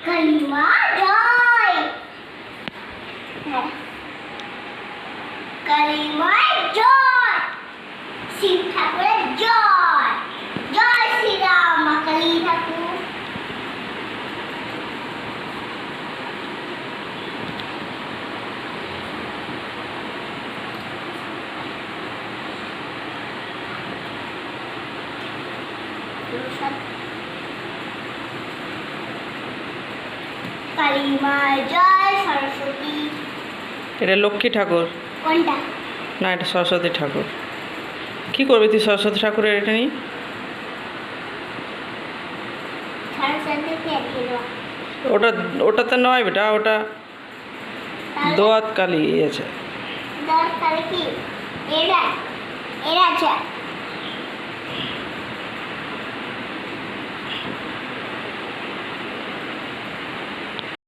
কালিমা জয়, কালিমা জয়, শিব ঠাকুরের জয়, জয় শ্রীরাম মা কালী ঠাকুর। কালিমা জয় সরস্বতী। এটা লক্ষ্মী ঠাকুর কোনটা? না, এটা সরস্বতী ঠাকুর। কি করবি তুই সরস্বতী ঠাকুরের এটা নিয়ে? সরস্বতীকে দিল। ওটাতে নয় বেটা, ওটা দোয়াত কালী আছে। দশ তারিখ কি? এরা এরা আছে।